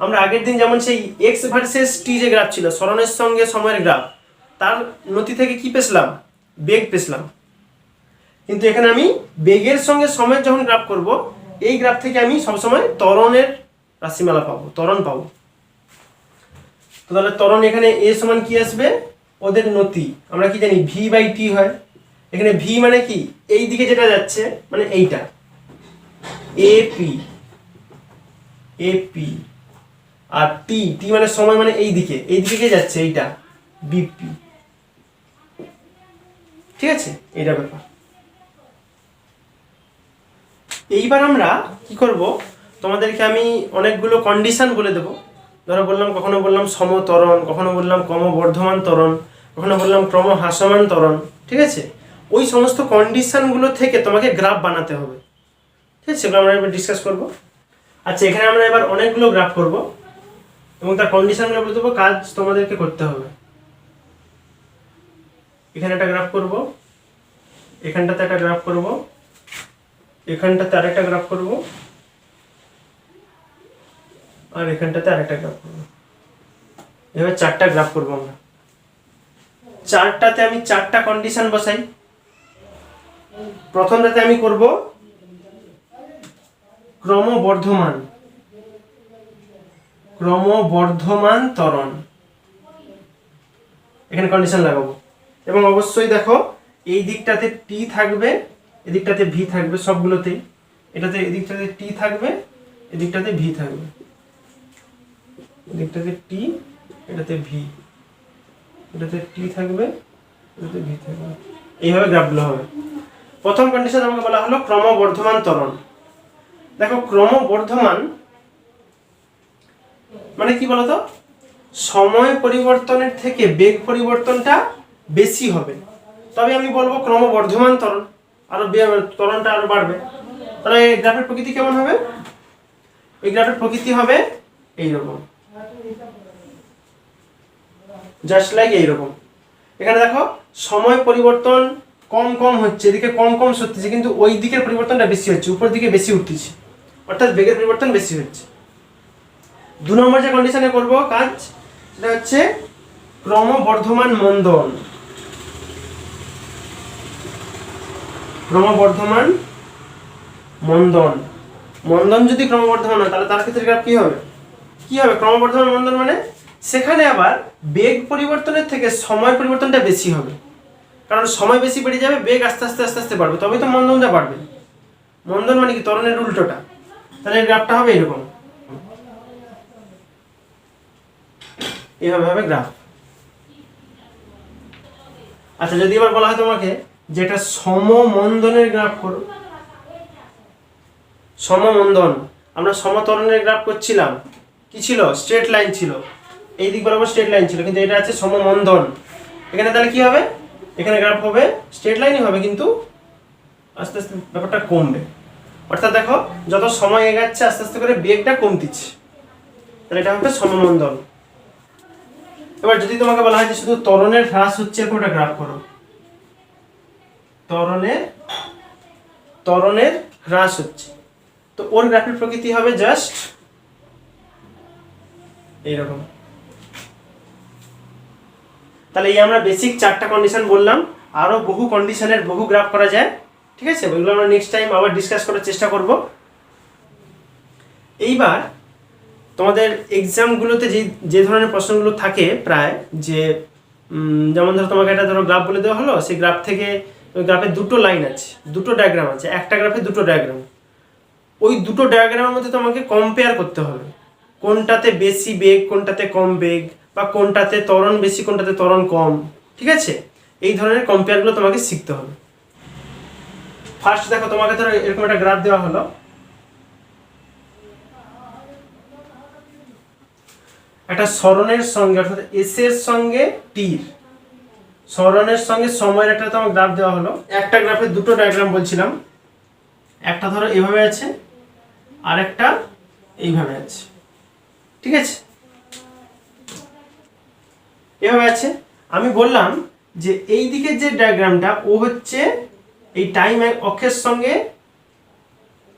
আমরা আগের দিন যেমন সেই এক্স ভার্সেস টি যে গ্রাফ ছিল, সরণের সঙ্গে সময়ের গ্রাফ, তার নতি থেকে কি পেছিলাম? বেগ পেছিলাম। কিন্তু এখানে আমি বেগের সঙ্গে সময়ের যখন গ্রাফ করব, এই গ্রাফ থেকে আমি সবসময় ত্বরণের রাশিমালা পাবো, ত্বরণ পাবো। তো তাহলে ত্বরণ এখানে এ সমান কি আসবে? ওদের নতি। আমরা কি জানি ভি বাই টি হয়। এখানে ভি মানে কি? এই দিকে যেটা যাচ্ছে মানে এইটা এপি, এপি। আর টি, টি মানে সময়, মানে এই দিকে কে যাচ্ছে এইটা বিপি। ঠিক আছে, এইটা ব্যাপার। এইবার আমরা কি করব, তোমাদেরকে আমি অনেকগুলো কন্ডিশন বলে দেবো। ধরো বললাম, কখনো বললাম সমত্বরণ, কখনো বললাম ক্রমবর্ধমান ত্বরণ, কখনো বললাম ক্রমহ্রাসমান ত্বরণ। ঠিক আছে, ওই সমস্ত কন্ডিশনগুলো থেকে তোমাকে গ্রাফ বানাতে হবে। ঠিক আছে, সেগুলো আমরা এবার ডিসকাস করব। আচ্ছা, এখানে আমরা এবার অনেকগুলো গ্রাফ করব এবং তার কন্ডিশনগুলো বলে দেবো, কাজ তোমাদেরকে করতে হবে। এখানে একটা গ্রাফ করব, এখানটাতে একটা গ্রাফ করব, এখানটাতে আরেকটা গ্রাফ করব, আর এখানটাতে আরেকটা গ্রাফ করব। এবার 4টা গ্রাফ করব আমরা। 4টাতে আমি 4টা কন্ডিশন বসাই। প্রথমটাতে আমি করব ক্রমবর্ধমান, ক্রমবর্ধমান ত্বরণ। এখানে কন্ডিশন লাগাবো এবং অবশ্যই দেখো এই দিকটাতে টি থাকবে, এদিকটাতে ভি থাকবে সবগুলোতেই। এটাতে এদিকটাতে টি থাকবে, এদিকটাতে ভি থাকবে, এদিকটাতে টি, এটাতে ভি, এটাতে টি থাকবে, এটাতে ভি থাকবে। এইভাবে গ্রাফগুলো হবে। প্রথম কন্ডিশন আমাকে বলা হলো ক্রমবর্ধমান ত্বরণ। দেখো ক্রমবর্ধমান মানে কি বলতো? সময় পরিবর্তনের থেকে বেগ পরিবর্তনটা বেশি হবে, তবে আমি বলবো ক্রমবর্ধমান ত্বরণ, আরো ত্বরণটা আরো বাড়বে। তাহলে এই গ্রাফের প্রকৃতি কেমন হবে? এই গ্রাফের প্রকৃতি হবে এইরকম, জাস্ট লাইক এইরকম। এখানে দেখো সময় পরিবর্তন কম কম হচ্ছে, এদিকে কম কম হচ্ছে, কিন্তু ওই দিকের পরিবর্তনটা বেশি হচ্ছে, উপর দিকে বেশি উঠতেছে, অর্থাৎ বেগের পরিবর্তন বেশি হচ্ছে। 2 নম্বর যে কন্ডিশনে করব কাজ, সেটা হচ্ছে ক্রমবর্ধমান মন্দন। ক্রমবর্ধমান মন্দন, মন্দন যদি ক্রমবর্ধমান হয় তাহলে তার ক্ষেত্রে গ্রাফ কি হবে? কি হবে? ক্রমবর্ধমান মন্দন মানে সেখানে আবার বেগ পরিবর্তনের থেকে সময় পরিবর্তনটা বেশি হবে, কারণ সময় বেশি বেড়ে যাবে, বেগ আস্তে আস্তে আস্তে আস্তে বাড়বে, তবেই তো মন্দনটা বাড়বে। মন্দন মানে কি? ত্বরণের উল্টোটা। তাহলে গ্রাফটা হবে এরকম, এইভাবে হবে গ্রাফ। আচ্ছা, যদি এবার বলা হয় তোমাকে যেটা সমমন্দনের গ্রাফ করো, সমমন্দন, আমরা সমত্বরণের গ্রাফ করছিলাম, কি ছিল? স্ট্রেট লাইন ছিল, এই দিক বরাবর স্ট্রেট লাইন ছিল, কিন্তু এটা আছে সমমন্দন। এখানে তাহলে কি হবে? এখানে গ্রাফ হবে স্ট্রেট লাইনই হবে, কিন্তু আস্তে আস্তে ব্যাপারটা কমবে। অর্থাৎ দেখো যত সময় এগাচ্ছে আস্তে আস্তে করে বেগটা কমতিচ্ছে, তাহলে এটা হবে সমমন্দন। এবার যদি তোমাকে বলা হয় যে শুধু ত্বরণের হ্রাস হচ্ছে, এরকম একটা গ্রাফ করো, ত্বরণের হ্রাস হচ্ছে, তো ওর গ্রাফের প্রকৃতি হবে জাস্ট এইরকম। তাহলে এই আমরা বেসিক 4টা কন্ডিশন বললাম, আরো বহু কন্ডিশনের বহু গ্রাফ করা যায়। ঠিক আছে, ওইগুলো আমরা নেক্সট টাইম আবার ডিসকাস করার চেষ্টা করব। এইবার তোমাদের এক্সামগুলোতে যে ধরনের প্রশ্নগুলো থাকে প্রায়, যে যেমন ধরো তোমাকে একটা ধরো গ্রাফ বলে দেওয়া হলো, সেই গ্রাফ থেকে ওই গ্রাফে 2টো লাইন আছে, 2টো ডায়াগ্রাম আছে, একটা গ্রাফে 2টো ডায়াগ্রাম। ওই 2টো ডায়াগ্রামের মধ্যে তোমাকে কম্পেয়ার করতে হবে, কোনটাতে বেশি বেগ, কোনটাতে কম বেগ, বা কোনটাতে ত্বরণ বেশি, কোনটাতে ত্বরণ কম। ঠিক আছে, এই ধরনের কম্পেয়ারগুলো তোমাকে শিখতে হবে। ফার্স্ট দেখো, তোমাকে ধরো এরকম একটা গ্রাফ দেওয়া হলো, একটা সরণের সঙ্গে, অর্থাৎ এস এর সঙ্গে টির, সরণের সঙ্গে সময়ের একটা তোমার গ্রাফ দেওয়া হলো। একটা গ্রাফে 2টো ডায়াগ্রাম বলছিলাম, একটা ধরো এভাবে আছে, আর একটা এইভাবে আছে। ঠিক আছে, এভাবে আছে। আমি বললাম যে এই দিকের যে ডায়াগ্রামটা ও হচ্ছে এই টাইম অক্ষের সঙ্গে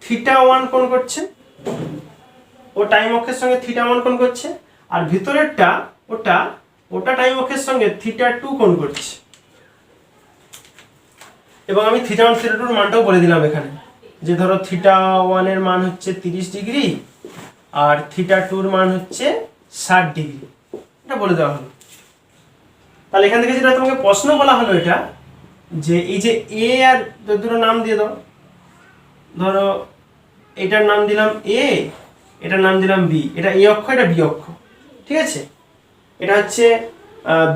θ1 কোণ করছে, ও টাইম অক্ষের সঙ্গে θ1 কোণ করছে, আর ভিতরেরটা ওটা টাইম অক্ষের সঙ্গে θ2 কোণ করছে। এবং আমি θ1 θ2 এর মানটাও বলে দিলাম এখানে, যে ধরো θ1 এর মান হচ্ছে 30 ডিগ্রি আর θ2 এর মান হচ্ছে 60 ডিগ্রি, এটা বলে দেওয়া হলো। তাহলে এখান থেকে যেটা তোমাকে প্রশ্ন বলা হলো এটা, যে এই যে এ আর দুটো নাম দিয়ে দাও, ধরো এটার নাম দিলাম এ, এটার নাম দিলাম বি, এটা এ অক্ষ এটা বি অক্ষ, ঠিক আছে। এটা হচ্ছে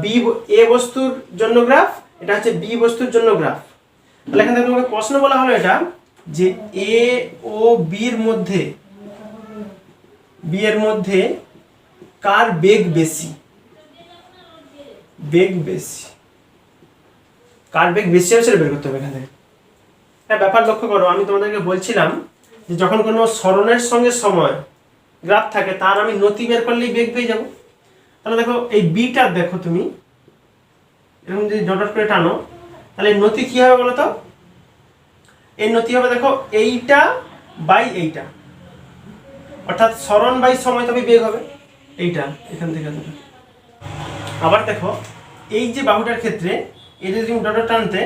বি এ বস্তুর জন্য গ্রাফ, এটা হচ্ছে বি বস্তুর জন্য গ্রাফ। তাহলে এখান থেকে তোমাকে প্রশ্ন বলা হলো এটা, যে এ ও বি এর মধ্যে কার বেগ বেশি, কার বেগ বেশি হবে সেটা বের করতে হবে এখান থেকে। একটা ব্যাপার লক্ষ্য করো, আমি তোমাদেরকে বলছিলাম যে যখন কোনো সরণের সঙ্গে সময় গ্রাফ থাকে তার আমি নতি বের করলেই বেগ পেয়ে যাব। তাহলে দেখো এই বিটা দেখো তুমি এরকম যদি ডট করে টানো, তাহলে নতি কি হবে বলো তো? এই নতি হবে দেখো এইটা বাই এইটা, অর্থাৎ সরণ বাই সময় তবে বেগ হবে এইটা এখান থেকে। আবার দেখো এই যে বাহুটার ক্ষেত্রে এই যদি তুমি ডট টানতে,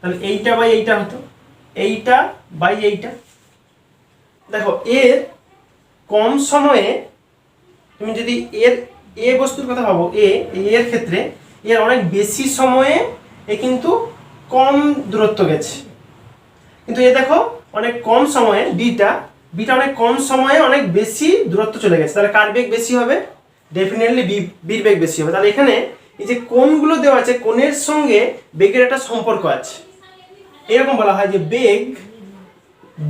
তাহলে এইটা বাই এইটা হতো, এইটা বাই এইটা। দেখো এর কম সময়ে তুমি যদি এ বস্তুর কথা ভাবো, এর ক্ষেত্রে এর অনেক বেশি সময়ে এ কিন্তু কম দূরত্ব গেছে, কিন্তু এ দেখো অনেক কম সময়ে বিটা অনেক কম সময়ে অনেক বেশি দূরত্ব চলে গেছে। তাহলে কার বেগ বেশি হবে? ডেফিনেটলি বির বেগ বেশি হবে। তাহলে এখানে এই যে কোণগুলো দেওয়া আছে, কোণের সঙ্গে বেগের একটা সম্পর্ক আছে। এরকম বলা হয় যে বেগ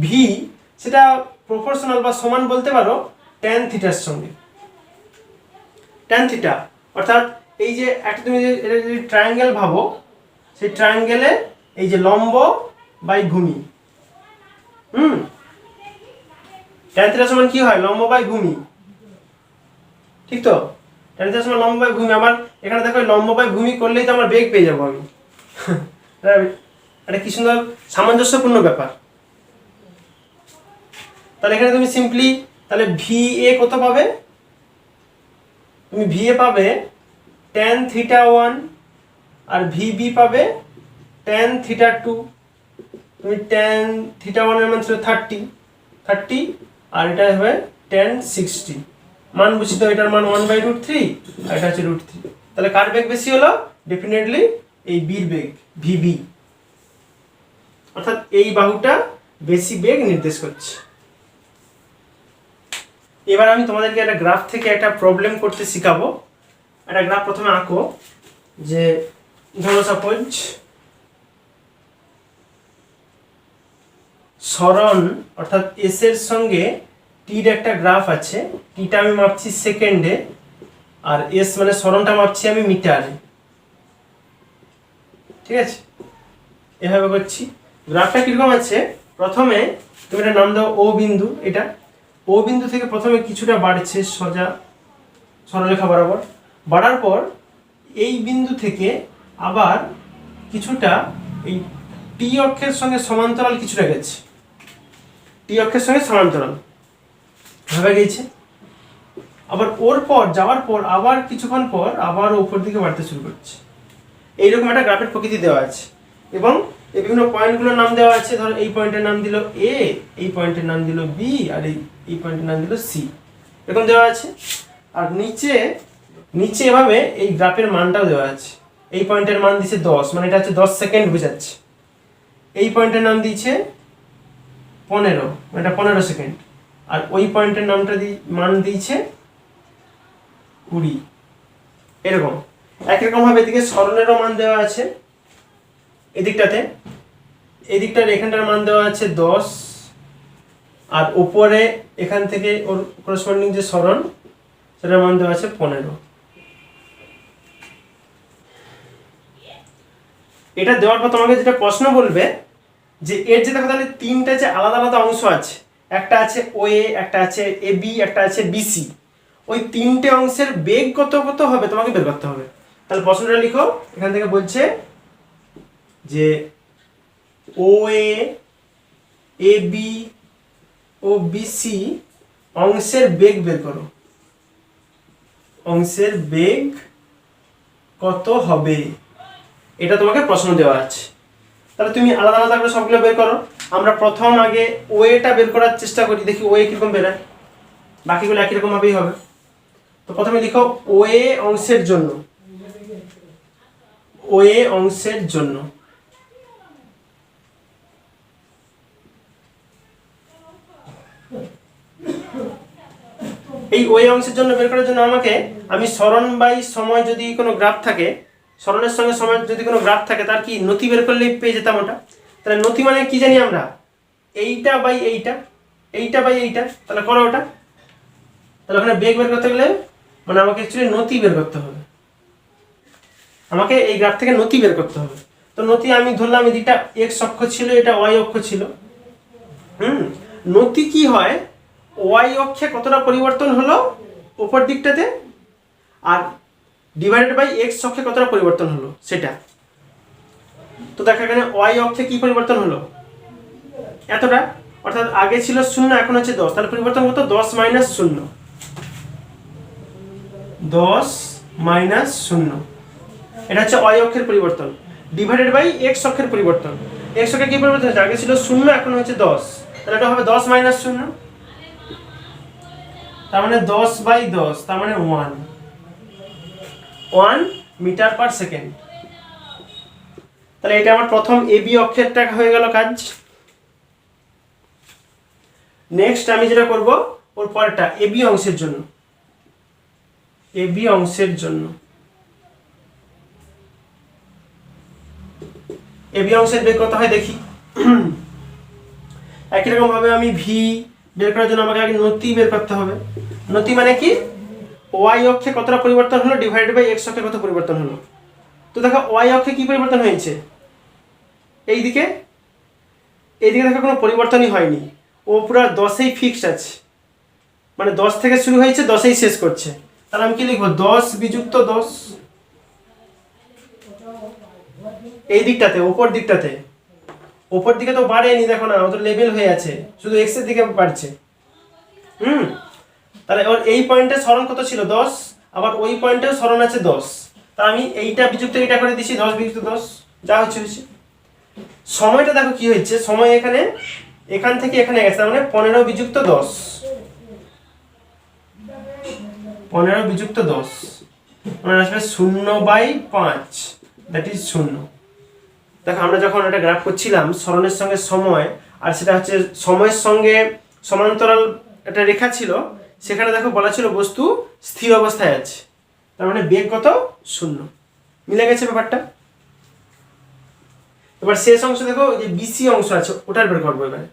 ভি সেটা প্রপোর্শনাল বা সমান বলতে পারো ট্যান থিটার সঙ্গে। ট্যান থিটা অর্থাৎ এই যে একটা তুমি যদি ট্রায়াঙ্গেল ভাবো, সেই ট্রায়াঙ্গেলে এই যে লম্ব বাই ভূমি, ট্যান থিটা সমান কি হয়? লম্ব বাই ভূমি, ঠিক তো? ট্যান থিটা সমান লম্ব বাই ভূমি। আমার এখানে দেখো লম্ব বাই ভূমি করলেই তো আমার বেগ পেয়ে যাবো আমি। এটা কি সুন্দর সামঞ্জস্যপূর্ণ ব্যাপার। তাহলে এখানে তুমি সিম্পলি তাহলে ভি এ কত পাবে? তুমি ভি এ পাবে ট্যান থিটা 1 আর ভি বি পাবে ট্যান থিটা 2। তুমি ট্যান থিটা 1 এর মান ছিল 30 আর এটা হবে ট্যান 60। মান বুঝি তো, এটার মান 1/√3 আর এটা হচ্ছে √3। তাহলে কার বেগ বেশি হলো? ডেফিনেটলি এই বির বেগ ভিবি, অর্থাৎ এই বাহুটা বেশি বেগ নির্দেশ করছে। এবার আমি তোমাদেরকে একটা গ্রাফ থেকে একটা প্রবলেম করতে শেখাবো। একটা গ্রাফ প্রথমে আঁকো, যে ধরো সাপোজ সরণ অর্থাৎ এস এর সঙ্গে টির একটা গ্রাফ আছে। টিটা আমি মাপছি সেকেন্ডে আর এস মানে সরণটা মাপছি আমি মিটারে, ঠিক আছে? এভাবে করছি। গ্রাফটা কিরকম আছে, প্রথমে তুমি এটা নাম দাও ও বিন্দু। এটা ও বিন্দু থেকে প্রথমে কিছুটা বাড়ছে সোজা সরলরেখা বরাবর, বাড়ার পর এই বিন্দু থেকে আবার কিছুটা এই টি অক্ষের সঙ্গে সমান্তরাল কিছুটা গেছে, টি অক্ষের সঙ্গে সমান্তরাল ভাবে গেছে। আবার ওর পর যাওয়ার পর আবার কিছুক্ষণ পর আবার উপর দিকে বাড়তে শুরু করছে। এইরকম একটা গ্রাফের প্রকৃতি দেওয়া আছে এবং এই বিভিন্ন পয়েন্টগুলোর নাম দেওয়া আছে। ধরো এই পয়েন্টের নাম দিল এ, এই পয়েন্টের নাম দিল বি আর এই পয়েন্টের নাম দিল সি, এরকম দেওয়া আছে। আর নিচে এভাবে এই গ্রাফের মানটাও দেওয়া আছে। এই পয়েন্টের মান দিয়েছে 10, মানে এটা হচ্ছে 10 সেকেন্ড বোঝাচ্ছে। এই পয়েন্টের নাম দিয়েছে 15, এটা 15 সেকেন্ড। আর ওই পয়েন্টের নামটা মান দিয়েছে 20। এরকম একরকম ভাবে এদিকে সরণেরও মান দেওয়া আছে। এদিকটার এখানটার মান দেওয়া আছে 10 আর উপরে এখান থেকে ওর করসপন্ডিং যে সরণ সেটার মান দেওয়া আছে 15। এটা দেওয়ার পর তোমাকে যেটা প্রশ্ন বলবে যে এর যে দেখো তাহলে তিনটা যে আলাদা আলাদা অংশ আছে, একটা আছে ওএ, একটা আছে এবি, একটা আছে বিসি, ওই তিনটে অংশের বেগ কত কত হবে তোমাকে বের করতে হবে। তাহলে প্রশ্নটা লিখো। এখান থেকে বলছে যে ও এ বি ও বিসি অংশের বেগ বের করো। অংশের বেগ কত হবে, এটা তোমাকে প্রশ্ন দেওয়া আছে। তাহলে তুমি আলাদা আলাদা করে সবগুলো বের করো। আমরা প্রথম আগে ওয়েটা বের করার চেষ্টা করি, দেখি ওয়ে কীরকম বেরোয়, বাকিগুলো একই রকমভাবেই হবে। তো প্রথমে লিখো ওয়ে অংশের জন্য, ওয়ে অংশের জন্য এই ওয়ে অংশের জন্য বের করার জন্য আমি সরণ বাই সময় যদি কোনো গ্রাফ থাকে, সরণের সঙ্গে সময় যদি কোনো গ্রাফ থাকে, তার কি নতি বের করলেই পেয়ে যেতাম ওটা। তাহলে নতি মানে কি জানি আমরা, এইটা বাই এইটা, এইটা বাই এইটা। তাহলে করো ওটা। তাহলে ওখানে বেগ বের করতে গেলে মানে আমাকে অ্যাকচুয়ালি নতি বের করতে হবে, আমাকে এই গ্রাফ থেকে নতি বের করতে হবে। তো নতি আমি ধরলাম এদিকটা এক্স অক্ষ ছিল, এটা ওয়াই অক্ষ ছিল। নতি কি হয়, ওয়াই অক্ষে কতটা পরিবর্তন হলো উপর দিকটাতে, আর ডিভাইডেড বাই এক্স অক্ষে কতটা পরিবর্তন হলো সেটা। তো দেখো এখানে ওয়াই অক্ষে কি পরিবর্তন হলো, এতটা, অর্থাৎ আগে ছিল 0 এখন হচ্ছে 10। তাহলে পরিবর্তন কত, 10 মাইনাস 0, 10 মাইনাস 0। এটা হচ্ছে ওয়াই অক্ষের পরিবর্তন ডিভাইডেড বাই এক্স অক্ষের পরিবর্তন। এক্স অক্ষে কি পরিবর্তন হচ্ছে, আগে ছিল 0 এখন হচ্ছে 10। তাহলে এটা হবে 10 মাইনাস 0, তার মানে 10 বাই 10, তার মানে 1 মিটার পার সেকেন্ড। তাহলে এটা আমার প্রথম এবি অক্ষেরটা হয়ে গেল কাজ। নেক্সট আমি যেটা করব, ওর পরেরটা এবি অংশের জন্য, এবি অংশের জন্য এবি অংশের বেগ কত হয় দেখি। একই রকম ভাবে আমি ভি বের করার জন্য আমাকে আগে নতি বের করতে হবে। নতি মানে কি, ওয়াই অক্ষে কতটা পরিবর্তন হলো ডিভাইডেড বাই এক্স অক্ষে কত পরিবর্তন হলো। তো দেখো ওয়াই অক্ষে কি পরিবর্তন হয়েছে, এইদিকে দেখো কোনো পরিবর্তনই হয়নি, ও পুরো 10এই ফিক্সড আছে, মানে 10 থেকে শুরু হয়েছে 10এই শেষ করছে। তাহলে আমি কি লিখবো, 10 বিযুক্ত 10 এই দিকটাতে, ওপর দিকটাতে, ওপর দিকে তো বাড়েনি, দেখো না, ও তো লেভেল হয়ে আছে, শুধু এক্স এর দিকে বাড়ছে। তাহলে ওর এই পয়েন্টে সরণ কত ছিল 10, আবার ওই পয়েন্টেও সরণ আছে 10। তা আমি এইটা বিযুক্ত এইটা করে দিচ্ছি, 10 বিযুক্ত 10, যা হচ্ছে হচ্ছে। সময়টা দেখো কি হচ্ছে, সময় এখানে এখান থেকে এখানে গেছে, মানে 15 বিযুক্ত 10, 15 বিযুক্ত 10 মানে আসবে 0/5, দ্যাট ইজ 0। দেখো আমরা যখন একটা গ্রাফ করছিলাম সরণের সঙ্গে সময়, আর সেটা হচ্ছে সময়ের সঙ্গে সমান্তরাল একটা রেখা ছিল, সেখানে দেখো বলা ছিল বস্তু স্থির অবস্থায় আছে, তার মানে বেগ কত, 0। মিলে গেছে ব্যাপারটা। এবার শেষ অংশ দেখো, যে বিসি অংশ আছে ওটার বের করবো এবারে।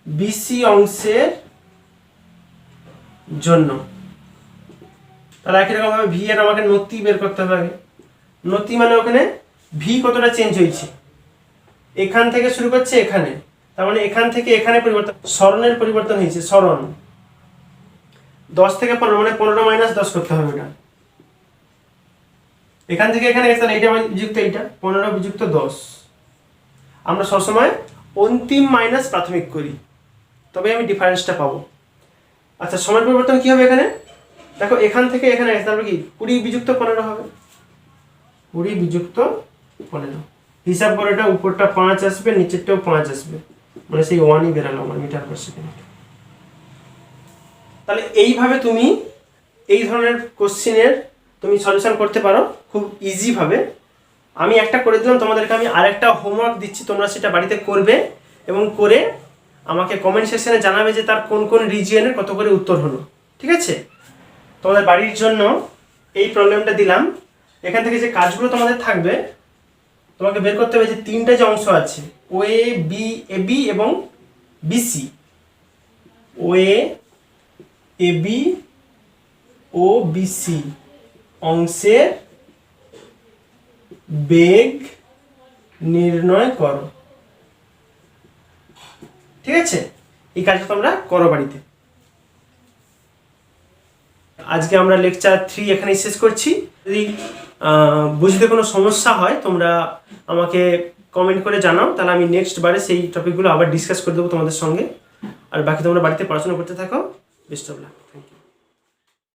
বিসি অংশের জন্য তাহলে একই রকম ভাবে ভি এর আমাকে নতি বের করতে হবে আগে। নতি মানে ওখানে ভি কতটা চেঞ্জ হয়েছে, এখান থেকে শুরু করছে এখানে, তার মানে এখান থেকে এখানে পরিবর্তন, সরণের পরিবর্তন হয়েছে, সরণ 10 থেকে 15 মানে 15 মাইনাস 10 করতে হবে এটা। এখান থেকে এখানে গেছে, এইটা বিযুক্ত এইটা, 15 বিযুক্ত 10। আমরা সবসময় অন্তিম মাইনাস প্রাথমিক করি, তবে আমি ডিফারেন্সটা পাবো। আচ্ছা সময় পরিবর্তন কি হবে এখানে, দেখো এখান থেকে এখানে গেছে, তারপরে কি 20 বিযুক্ত 15 হবে, 20 বিযুক্ত 15। হিসাব করে এটা উপরটা 5 আসবে, নিচেরটাও 5 আসবে, মানে সেই 1ই বেরালো আমার মিটার পার সেকেন্ড। তাহলে এইভাবে তুমি এই ধরনের কোশ্চেনের তুমি সলিউশন করতে পারো খুব ইজিভাবে। আমি একটা করে দিলাম তোমাদেরকে, আমি আরেকটা হোমওয়ার্ক দিচ্ছি, তোমরা সেটা বাড়িতে করবে এবং করে আমাকে কমেন্ট সেকশনে জানাবে যে তার কোন কোন রিজিয়নের কত করে উত্তর হলো। ঠিক আছে, তোমাদের বাড়ির জন্য এই প্রবলেমটা দিলাম। এখান থেকে যে কাজগুলো তোমাদের থাকবে, তোমাকে বের করতে হবে যে তিনটা যে অংশ আছে, ও এ বি এ বি এবং BC, O A B O BC অংশের বেগ নির্ণয় করো। ঠিক আছে, এই কাজটা তোমরা করো বাড়িতে। আজকে আমরা লেকচার 3 এখানেই শেষ করছি। যদি বুঝতে কোনো সমস্যা হয় তোমরা আমাকে কমেন্ট করে জানাও, তাহলে আমি নেক্সট বারে সেই টপিকগুলো আবার ডিসকাস করে দেবো তোমাদের সঙ্গে। আর বাকি তোমরা বাড়িতে পড়াশোনা করতে থাকো। Best of luck. Thank you.